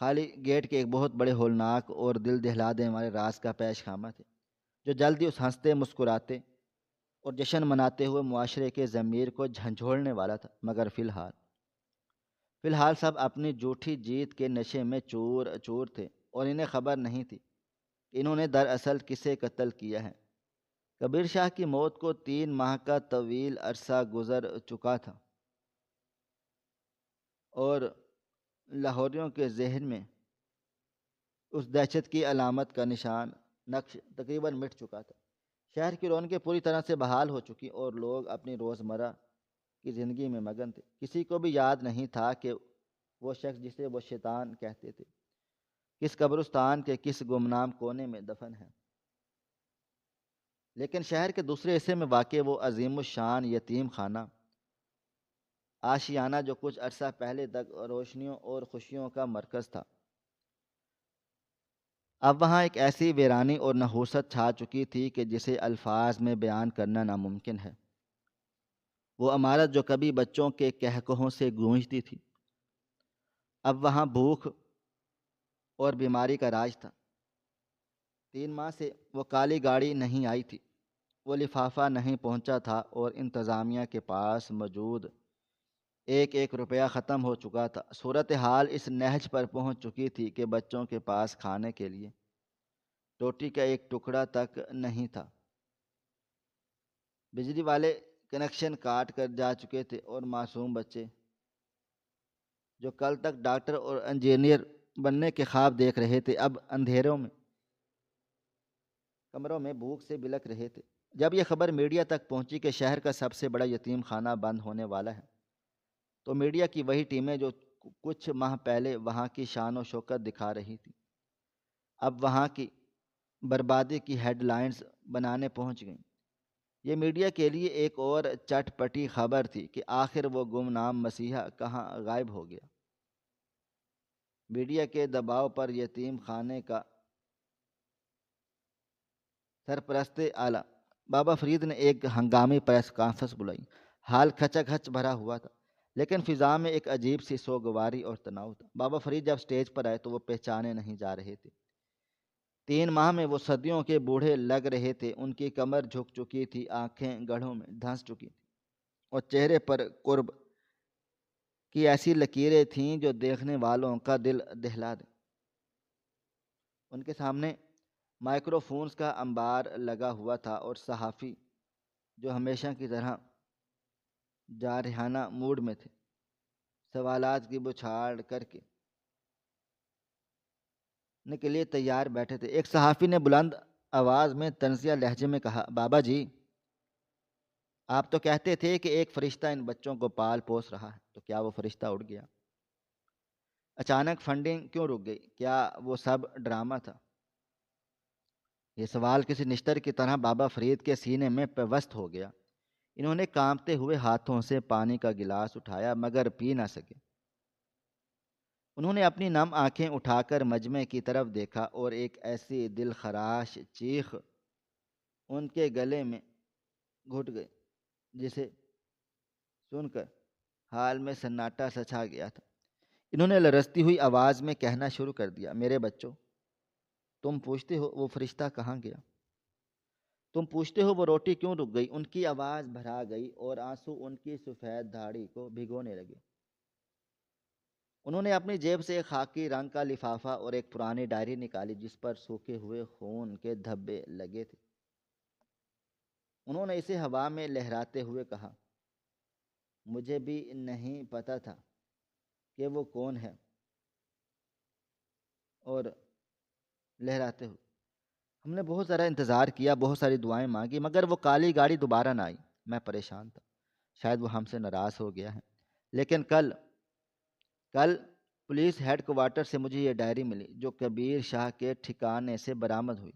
خالی گیٹ کے ایک بہت بڑے ہولناک اور دل دہلا دینے والے راز کا پیش خامہ تھے، جو جلدی اس ہنستے مسکراتے اور جشن مناتے ہوئے معاشرے کے ضمیر کو جھنجھوڑنے والا تھا۔ مگر فی الحال سب اپنی جھوٹی جیت کے نشے میں چور چور تھے اور انہیں خبر نہیں تھی کہ انہوں نے دراصل کسے قتل کیا ہے۔ کبیر شاہ کی موت کو 3 ماہ کا طویل عرصہ گزر چکا تھا اور لاہوریوں کے ذہن میں اس دہشت کی علامت کا نشان نقش تقریباً مٹ چکا تھا۔ شہر کی رونقیں پوری طرح سے بحال ہو چکی اور لوگ اپنی روزمرہ کی زندگی میں مگن تھے۔ کسی کو بھی یاد نہیں تھا کہ وہ شخص جسے وہ شیطان کہتے تھے کس قبرستان کے کس گمنام کونے میں دفن ہے۔ لیکن شہر کے دوسرے حصے میں واقع وہ عظیم الشان یتیم خانہ آشیانہ جو کچھ عرصہ پہلے تک روشنیوں اور خوشیوں کا مرکز تھا، اب وہاں ایک ایسی ویرانی اور نحوست چھا چکی تھی کہ جسے الفاظ میں بیان کرنا ناممکن ہے۔ وہ عمارت جو کبھی بچوں کے کہکہوں سے گونجتی تھی، اب وہاں بھوک اور بیماری کا راج تھا۔ 3 ماہ سے وہ کالی گاڑی نہیں آئی تھی، وہ لفافہ نہیں پہنچا تھا اور انتظامیہ کے پاس موجود 1 روپیہ ختم ہو چکا تھا۔ صورتحال اس نہج پر پہنچ چکی تھی کہ بچوں کے پاس کھانے کے لیے روٹی کا ایک ٹکڑا تک نہیں تھا۔ بجلی والے کنیکشن کاٹ کر جا چکے تھے اور معصوم بچے جو کل تک ڈاکٹر اور انجینئر بننے کے خواب دیکھ رہے تھے اب اندھیروں میں کمروں میں بھوک سے بلک رہے تھے۔ جب یہ خبر میڈیا تک پہنچی کہ شہر کا سب سے بڑا یتیم خانہ بند ہونے والا ہے تو میڈیا کی وہی ٹیمیں جو کچھ ماہ پہلے وہاں کی شان و شوکت دکھا رہی تھی اب وہاں کی بربادی کی ہیڈ لائنز بنانے پہنچ گئیں۔ یہ میڈیا کے لیے ایک اور چٹ پٹی خبر تھی کہ آخر وہ گمنام مسیحا کہاں غائب ہو گیا۔ میڈیا کے دباؤ پر یتیم خانے کا سرپرست اعلیٰ بابا فرید نے ایک ہنگامی پریس کانفرنس بلائی۔ حال کھچا کھچ بھرا ہوا تھا لیکن فضا میں ایک عجیب سی سوگواری اور تناؤ تھا۔ بابا فرید جب سٹیج پر آئے تو وہ پہچانے نہیں جا رہے تھے۔ 3 ماہ میں وہ صدیوں کے بوڑھے لگ رہے تھے۔ ان کی کمر جھک چکی تھی، آنکھیں گڑھوں میں دھنس چکی تھیں اور چہرے پر قرب کی ایسی لکیریں تھیں جو دیکھنے والوں کا دل دہلا دیں۔ ان کے سامنے مائکرو فونز کا انبار لگا ہوا تھا اور صحافی جو ہمیشہ کی طرح جارحانہ موڈ میں تھے سوالات کی بچھاڑ کر کے لیے تیار بیٹھے تھے۔ ایک صحافی نے بلند آواز میں طنزیہ لہجے میں کہا، بابا جی آپ تو کہتے تھے کہ ایک فرشتہ ان بچوں کو پال پوس رہا ہے، تو کیا وہ فرشتہ اڑ گیا؟ اچانک فنڈنگ کیوں رک گئی؟ کیا وہ سب ڈرامہ تھا؟ یہ سوال کسی نشتر کی طرح بابا فرید کے سینے میں پیوست ہو گیا۔ انہوں نے کانپتے ہوئے ہاتھوں سے پانی کا گلاس اٹھایا مگر پی نہ سکے۔ انہوں نے اپنی نم آنکھیں اٹھا کر مجمع کی طرف دیکھا اور ایک ایسی دل خراش چیخ ان کے گلے میں گھٹ گئی جسے سن کر حال میں سناٹا سا چھا گیا تھا۔ انہوں نے لرزتی ہوئی آواز میں کہنا شروع کر دیا، میرے بچوں تم پوچھتے ہو وہ فرشتہ کہاں گیا؟ تم پوچھتے ہو وہ روٹی کیوں رک گئی؟ ان کی آواز بھرا گئی اور آنسو ان کی سفید داڑھی کو بھگونے لگے۔ انہوں نے اپنی جیب سے ایک خاکی رنگ کا لفافہ اور ایک پرانی ڈائری نکالی جس پر سوکھے ہوئے خون کے دھبے لگے تھے۔ انہوں نے اسے ہوا میں لہراتے ہوئے کہا، مجھے بھی نہیں پتا تھا کہ وہ کون ہے۔ اور لہراتے ہوئے، ہم نے بہت سارا انتظار کیا، بہت ساری دعائیں مانگی مگر وہ کالی گاڑی دوبارہ نہ آئی۔ میں پریشان تھا، شاید وہ ہم سے ناراض ہو گیا ہے۔ لیکن کل پولیس ہیڈ کوارٹر سے مجھے یہ ڈائری ملی جو کبیر شاہ کے ٹھکانے سے برآمد ہوئی،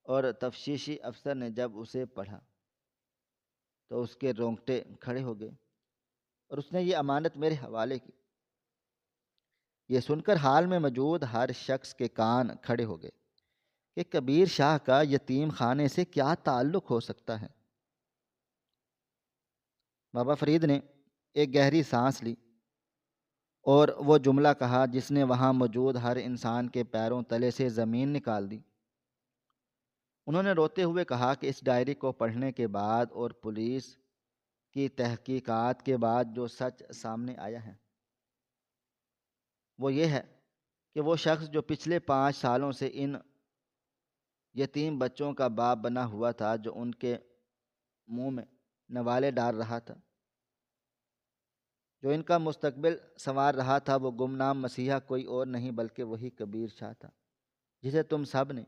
اور تفتیشی افسر نے جب اسے پڑھا تو اس کے رونگٹے کھڑے ہو گئے اور اس نے یہ امانت میرے حوالے کی۔ یہ سن کر حال میں موجود ہر شخص کے کان کھڑے ہو گئے کہ کبیر شاہ کا یتیم خانے سے کیا تعلق ہو سکتا ہے۔ بابا فرید نے ایک گہری سانس لی اور وہ جملہ کہا جس نے وہاں موجود ہر انسان کے پیروں تلے سے زمین نکال دی۔ انہوں نے روتے ہوئے کہا کہ اس ڈائری کو پڑھنے کے بعد اور پولیس کی تحقیقات کے بعد جو سچ سامنے آیا ہے وہ یہ ہے کہ وہ شخص جو پچھلے 5 سالوں سے ان یتیم بچوں کا باپ بنا ہوا تھا، جو ان کے منہ میں نوالے ڈال رہا تھا، جو ان کا مستقبل سنوار رہا تھا، وہ گمنام مسیحا کوئی اور نہیں بلکہ وہی کبیر شاہ تھا جسے تم سب نے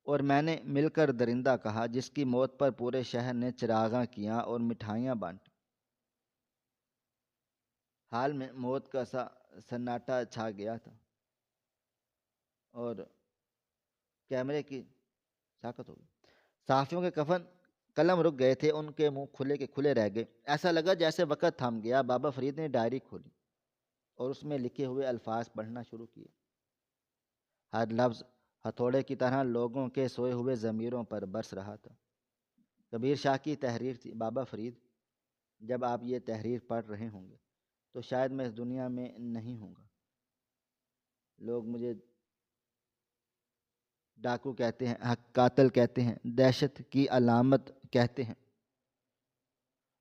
اور میں نے مل کر درندہ کہا، جس کی موت پر پورے شہر نے چراغاں کیاں اور مٹھائیاں بانٹی۔ حال میں موت کا سا سناٹا چھا گیا تھا اور کیمرے کی ساکت ہو گئی۔ صحافیوں کے کفن قلم رک گئے تھے، ان کے منہ کھلے کے کھلے رہ گئے۔ ایسا لگا جیسے وقت تھم گیا۔ بابا فرید نے ڈائری کھولی اور اس میں لکھے ہوئے الفاظ پڑھنا شروع کیے۔ ہر لفظ ہتھوڑے کی طرح لوگوں کے سوئے ہوئے ضمیروں پر برس رہا تھا۔ کبیر شاہ کی تحریر تھی، بابا فرید جب آپ یہ تحریر پڑھ رہے ہوں گے تو شاید میں اس دنیا میں نہیں ہوں گا۔ لوگ مجھے ڈاکو کہتے ہیں، قاتل کہتے ہیں، دہشت کی علامت کہتے ہیں،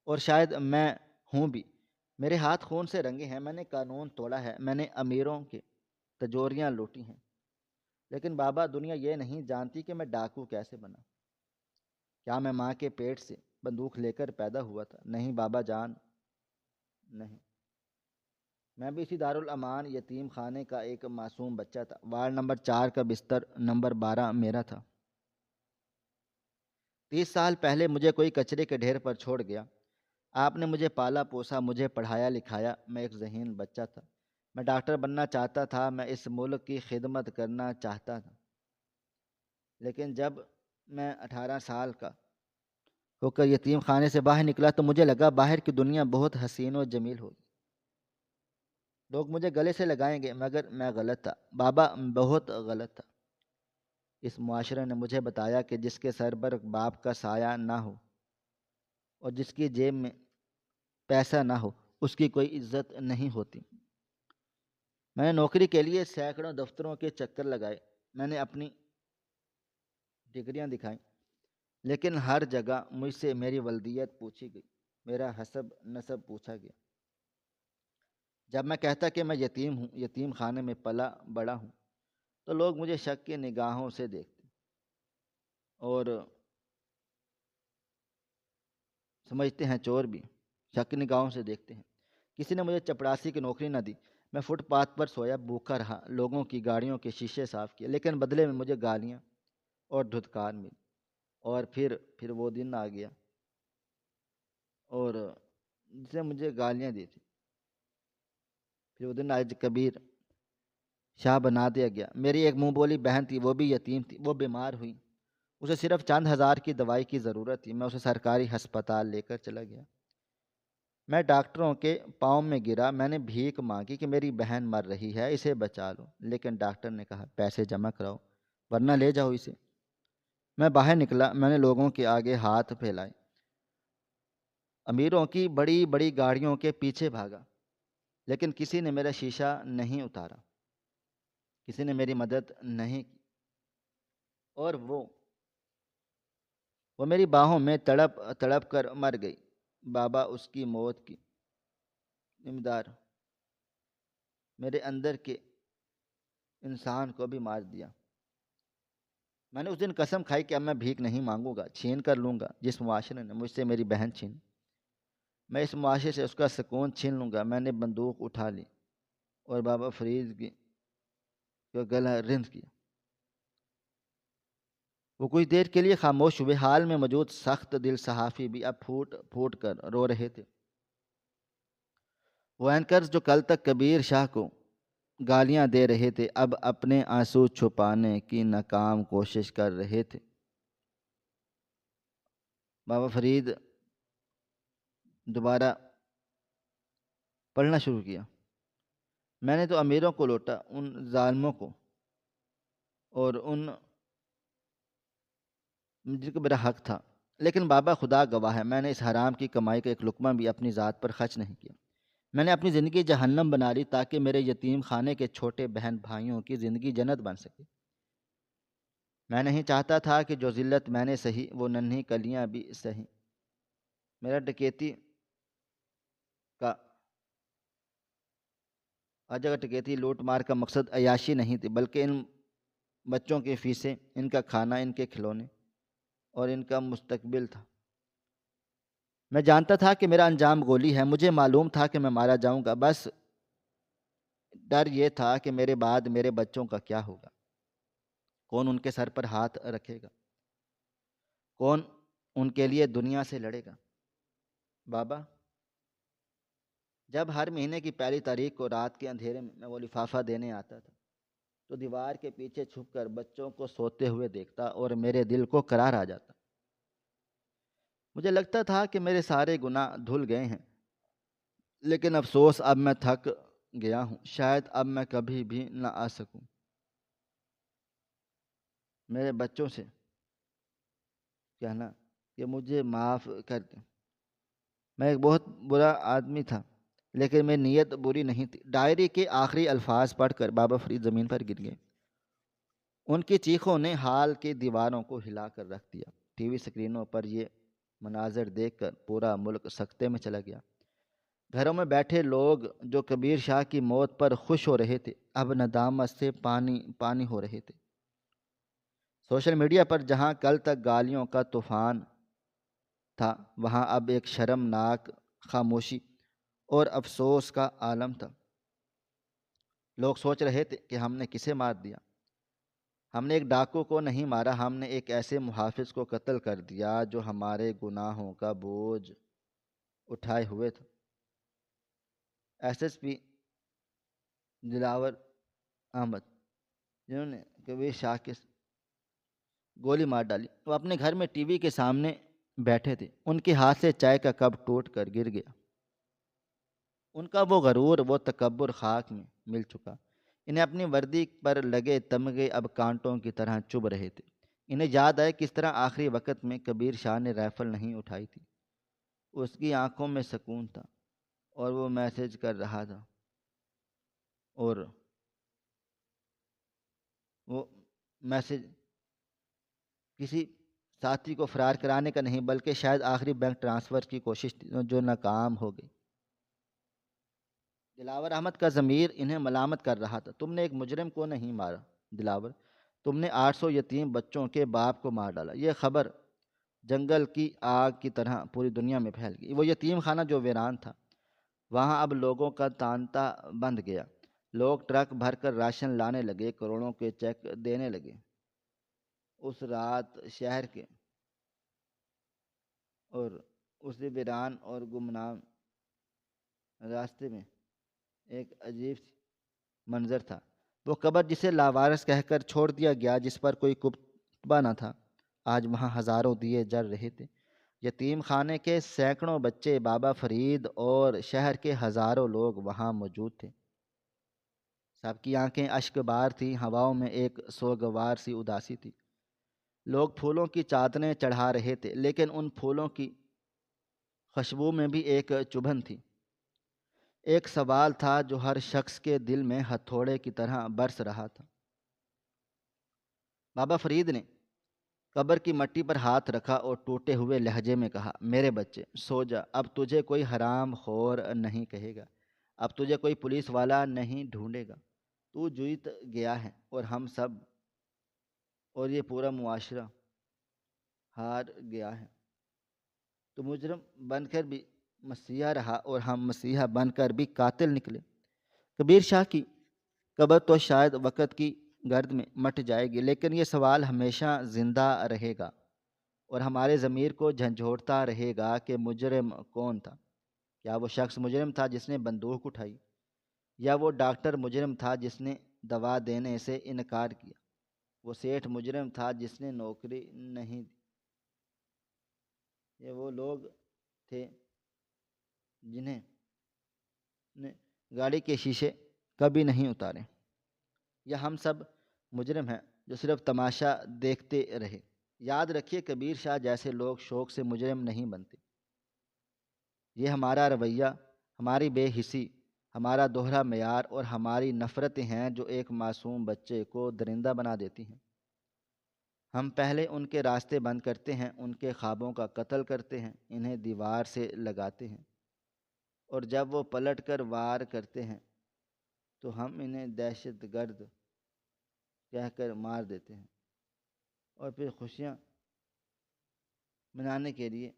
اور شاید میں ہوں بھی۔ میرے ہاتھ خون سے رنگے ہیں، میں نے قانون توڑا ہے، میں نے امیروں کے تجوریاں لوٹی ہیں، لیکن بابا دنیا یہ نہیں جانتی کہ میں ڈاکو کیسے بنا۔ کیا میں ماں کے پیٹ سے بندوق لے کر پیدا ہوا تھا؟ نہیں بابا جان، نہیں۔ میں بھی اسی دارالامان یتیم خانے کا ایک معصوم بچہ تھا۔ وارڈ نمبر 4 کا بستر نمبر 12 میرا تھا۔ 30 سال پہلے مجھے کوئی کچرے کے ڈھیر پر چھوڑ گیا۔ آپ نے مجھے پالا پوسا، مجھے پڑھایا لکھایا۔ میں ایک ذہین بچہ تھا۔ میں ڈاکٹر بننا چاہتا تھا، میں اس ملک کی خدمت کرنا چاہتا تھا۔ لیکن جب میں 18 سال کا ہو کر یتیم خانے سے باہر نکلا تو مجھے لگا باہر کی دنیا بہت حسین و جمیل ہوگی۔ لوگ مجھے گلے سے لگائیں گے، مگر میں غلط تھا بابا، بہت غلط تھا۔ اس معاشرے نے مجھے بتایا کہ جس کے سر پر باپ کا سایہ نہ ہو اور جس کی جیب میں پیسہ نہ ہو، اس کی کوئی عزت نہیں ہوتی۔ میں نے نوکری کے لیے سینکڑوں دفتروں کے چکر لگائے، میں نے اپنی ڈگریاں دکھائیں، لیکن ہر جگہ مجھ سے میری ولدیت پوچھی گئی، میرا حسب نسب پوچھا گیا۔ جب میں کہتا کہ میں یتیم ہوں، یتیم خانے میں پلا بڑا ہوں، تو لوگ مجھے شک کی نگاہوں سے دیکھتے اور سمجھتے ہیں چور بھی، شک کی نگاہوں سے دیکھتے ہیں۔ کسی نے مجھے چپڑاسی کی نوکری نہ دی، میں فٹ پاتھ پر سویا بھوکا رہا، لوگوں کی گاڑیوں کے شیشے صاف کیے، لیکن بدلے میں مجھے گالیاں اور دھتکار ملی۔ اور پھر وہ دن آ گیا اور جس نے مجھے گالیاں دی تھی، پھر وہ دن آج کبیر شاہ بنا دیا گیا۔ میری ایک منہ بولی بہن تھی، وہ بھی یتیم تھی، وہ بیمار ہوئی، اسے صرف چند ہزار کی دوائی کی ضرورت تھی۔ میں اسے سرکاری ہسپتال لے کر چلا گیا۔ میں ڈاکٹروں کے پاؤں میں گرا، میں نے بھیک مانگی کہ میری بہن مر رہی ہے، اسے بچا لو، لیکن ڈاکٹر نے کہا پیسے جمع کراؤ ورنہ لے جاؤ اسے۔ میں باہر نکلا، میں نے لوگوں کے آگے ہاتھ پھیلائے، امیروں کی بڑی بڑی گاڑیوں کے پیچھے بھاگا، لیکن کسی نے میرا شیشہ نہیں اتارا، کسی نے میری مدد نہیں کی، اور وہ میری باہوں میں تڑپ تڑپ کر مر گئی۔ بابا، اس کی موت کی ذمہ دار میرے اندر کے انسان کو بھی مار دیا۔ میں نے اس دن قسم کھائی کہ اب میں بھیک نہیں مانگوں گا، چھین کر لوں گا جس معاشرے نے مجھ سے میری بہن چھین، میں اس معاشرے سے اس کا سکون چھین لوں گا۔ میں نے بندوق اٹھا لی اور بابا فرید کا گلا رند کیا۔ وہ کچھ دیر کے لیے خاموش ہوئے، حال میں موجود سخت دل صحافی بھی اب پھوٹ پھوٹ کر رو رہے تھے۔ وہ اینکرز جو کل تک کبیر شاہ کو گالیاں دے رہے تھے، اب اپنے آنسو چھپانے کی ناکام کوشش کر رہے تھے۔ بابا فرید دوبارہ پڑھنا شروع کیا۔ میں نے تو امیروں کو لوٹا، ان ظالموں کو، اور ان جن کو میرا حق تھا، لیکن بابا خدا گواہ ہے، میں نے اس حرام کی کمائی کا ایک لقمہ بھی اپنی ذات پر خرچ نہیں کیا۔ میں نے اپنی زندگی جہنم بنا لی تاکہ میرے یتیم خانے کے چھوٹے بہن بھائیوں کی زندگی جنت بن سکے۔ میں نہیں چاہتا تھا کہ جو ذلت میں نے سہی وہ ننھی کلیاں بھی سہیں۔ میرا ڈکیتی کا ہر جگہ ڈکیتی لوٹ مار کا مقصد عیاشی نہیں تھی، بلکہ ان بچوں کی فیسیں، ان کا کھانا، ان کے کھلونے اور ان کا مستقبل تھا۔ میں جانتا تھا کہ میرا انجام گولی ہے، مجھے معلوم تھا کہ میں مارا جاؤں گا، بس ڈر یہ تھا کہ میرے بعد میرے بچوں کا کیا ہوگا، کون ان کے سر پر ہاتھ رکھے گا، کون ان کے لیے دنیا سے لڑے گا۔ بابا، جب ہر مہینے کی پہلی تاریخ کو رات کے اندھیرے میں وہ لفافہ دینے آتا تھا تو دیوار کے پیچھے چھپ کر بچوں کو سوتے ہوئے دیکھتا اور میرے دل کو قرار آ جاتا۔ مجھے لگتا تھا کہ میرے سارے گناہ دھل گئے ہیں، لیکن افسوس اب میں تھک گیا ہوں، شاید اب میں کبھی بھی نہ آ سکوں۔ میرے بچوں سے کہنا کہ مجھے معاف کر دیں، میں ایک بہت برا آدمی تھا، لیکن میری نیت بری نہیں تھی۔ ڈائری کے آخری الفاظ پڑھ کر بابا فرید زمین پر گر گئے۔ ان کی چیخوں نے حال کی دیواروں کو ہلا کر رکھ دیا۔ ٹی وی سکرینوں پر یہ مناظر دیکھ کر پورا ملک سکتے میں چلا گیا۔ گھروں میں بیٹھے لوگ جو کبیر شاہ کی موت پر خوش ہو رہے تھے، اب ندامت سے پانی پانی ہو رہے تھے۔ سوشل میڈیا پر جہاں کل تک گالیوں کا طوفان تھا، وہاں اب ایک شرمناک خاموشی اور افسوس کا عالم تھا۔ لوگ سوچ رہے تھے کہ ہم نے کسے مار دیا۔ ہم نے ایک ڈاکو کو نہیں مارا، ہم نے ایک ایسے محافظ کو قتل کر دیا جو ہمارے گناہوں کا بوجھ اٹھائے ہوئے تھا۔ ایس ایس پی دلاور احمد، جنہوں نے کبیر شاہ کے گولی مار ڈالی، وہ اپنے گھر میں ٹی وی کے سامنے بیٹھے تھے۔ ان کے ہاتھ سے چائے کا کپ ٹوٹ کر گر گیا۔ ان کا وہ غرور، وہ تکبر خاک میں مل چکا۔ انہیں اپنی وردی پر لگے تمغے اب کانٹوں کی طرح چبھ رہے تھے۔ انہیں یاد آئے کس طرح آخری وقت میں کبیر شاہ نے رائفل نہیں اٹھائی تھی۔ اس کی آنکھوں میں سکون تھا اور وہ میسج کر رہا تھا، اور وہ میسج کسی ساتھی کو فرار کرانے کا نہیں، بلکہ شاید آخری بینک ٹرانسفر کی کوشش تھی جو ناکام ہو گئی۔ دلاور احمد کا ضمیر انہیں ملامت کر رہا تھا۔ تم نے ایک مجرم کو نہیں مارا دلاور، تم نے 800 یتیم بچوں کے باپ کو مار ڈالا۔ یہ خبر جنگل کی آگ کی طرح پوری دنیا میں پھیل گئی۔ وہ یتیم خانہ جو ویران تھا، وہاں اب لوگوں کا تانتا بندھ گیا۔ لوگ ٹرک بھر کر راشن لانے لگے، کروڑوں کے چیک دینے لگے۔ اس رات شہر کے اور اس ویران اور گمنام راستے میں ایک عجیب منظر تھا۔ وہ قبر جسے لاوارث کہہ کر چھوڑ دیا گیا، جس پر کوئی کتبہ نہ تھا، آج وہاں ہزاروں دیے جل رہے تھے۔ یتیم خانے کے سینکڑوں بچے، بابا فرید اور شہر کے ہزاروں لوگ وہاں موجود تھے۔ سب کی آنکھیں اشک بار تھیں، ہواؤں میں ایک سوگوار سی اداسی تھی۔ لوگ پھولوں کی چادریں چڑھا رہے تھے، لیکن ان پھولوں کی خوشبو میں بھی ایک چبھن تھی۔ ایک سوال تھا جو ہر شخص کے دل میں ہتھوڑے کی طرح برس رہا تھا۔ بابا فرید نے قبر کی مٹی پر ہاتھ رکھا اور ٹوٹے ہوئے لہجے میں کہا، میرے بچے سو جا، اب تجھے کوئی حرام خور نہیں کہے گا، اب تجھے کوئی پولیس والا نہیں ڈھونڈے گا۔ تو جیت گیا ہے اور ہم سب اور یہ پورا معاشرہ ہار گیا ہے۔ تو مجرم بن کر بھی مسیحا رہا اور ہم مسیحا بن کر بھی قاتل نکلے۔ کبیر شاہ کی قبر تو شاید وقت کی گرد میں مٹ جائے گی، لیکن یہ سوال ہمیشہ زندہ رہے گا اور ہمارے ضمیر کو جھنجھوڑتا رہے گا کہ مجرم کون تھا۔ کیا وہ شخص مجرم تھا جس نے بندوق اٹھائی، یا وہ ڈاکٹر مجرم تھا جس نے دوا دینے سے انکار کیا؟ وہ سیٹھ مجرم تھا جس نے نوکری نہیں دی؟ یہ وہ لوگ تھے جنہیں نے گاڑی کے شیشے کبھی نہیں اتارے؟ یا ہم سب مجرم ہیں جو صرف تماشا دیکھتے رہے؟ یاد رکھیے، کبیر شاہ جیسے لوگ شوق سے مجرم نہیں بنتے۔ یہ ہمارا رویہ، ہماری بے حسی، ہمارا دوہرا معیار اور ہماری نفرتیں ہیں جو ایک معصوم بچے کو درندہ بنا دیتی ہیں۔ ہم پہلے ان کے راستے بند کرتے ہیں، ان کے خوابوں کا قتل کرتے ہیں، انہیں دیوار سے لگاتے ہیں، اور جب وہ پلٹ کر وار کرتے ہیں تو ہم انہیں دہشت گرد کہہ کر مار دیتے ہیں، اور پھر خوشیاں منانے کے لیے۔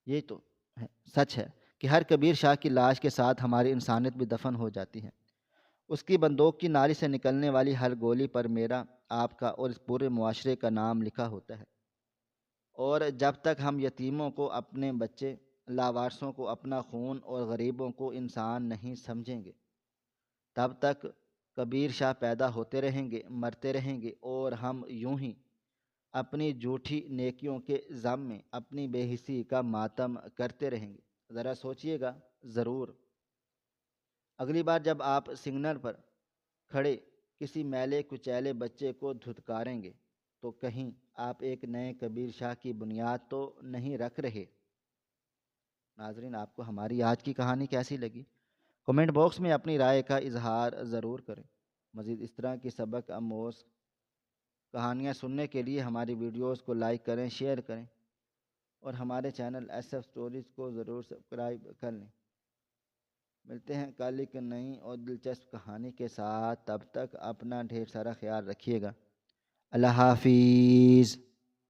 یہ تو سچ ہے کہ ہر کبیر شاہ کی لاش کے ساتھ ہماری انسانیت بھی دفن ہو جاتی ہے۔ اس کی بندوق کی نالی سے نکلنے والی ہر گولی پر میرا، آپ کا اور اس پورے معاشرے کا نام لکھا ہوتا ہے۔ اور جب تک ہم یتیموں کو اپنے بچے، لاوارثوں کو اپنا خون اور غریبوں کو انسان نہیں سمجھیں گے، تب تک کبیر شاہ پیدا ہوتے رہیں گے، مرتے رہیں گے، اور ہم یوں ہی اپنی جھوٹی نیکیوں کے غم میں اپنی بے حسی کا ماتم کرتے رہیں گے۔ ذرا سوچئے گا ضرور، اگلی بار جب آپ سگنل پر کھڑے کسی میلے کچیلے بچے کو دھتکاریں گے تو کہیں آپ ایک نئے کبیر شاہ کی بنیاد تو نہیں رکھ رہے۔ ناظرین، آپ کو ہماری آج کی کہانی کیسی لگی؟ کمنٹ باکس میں اپنی رائے کا اظہار ضرور کریں۔ مزید اس طرح کی سبق آموز کہانیاں سننے کے لیے ہماری ویڈیوز کو لائک کریں، شیئر کریں، اور ہمارے چینل ایس ایف سٹوریز کو ضرور سبسکرائب کر لیں۔ ملتے ہیں کل ایک نئی اور دلچسپ کہانی کے ساتھ، تب تک اپنا ڈھیر سارا خیال رکھیے گا۔ اللہ حافظ.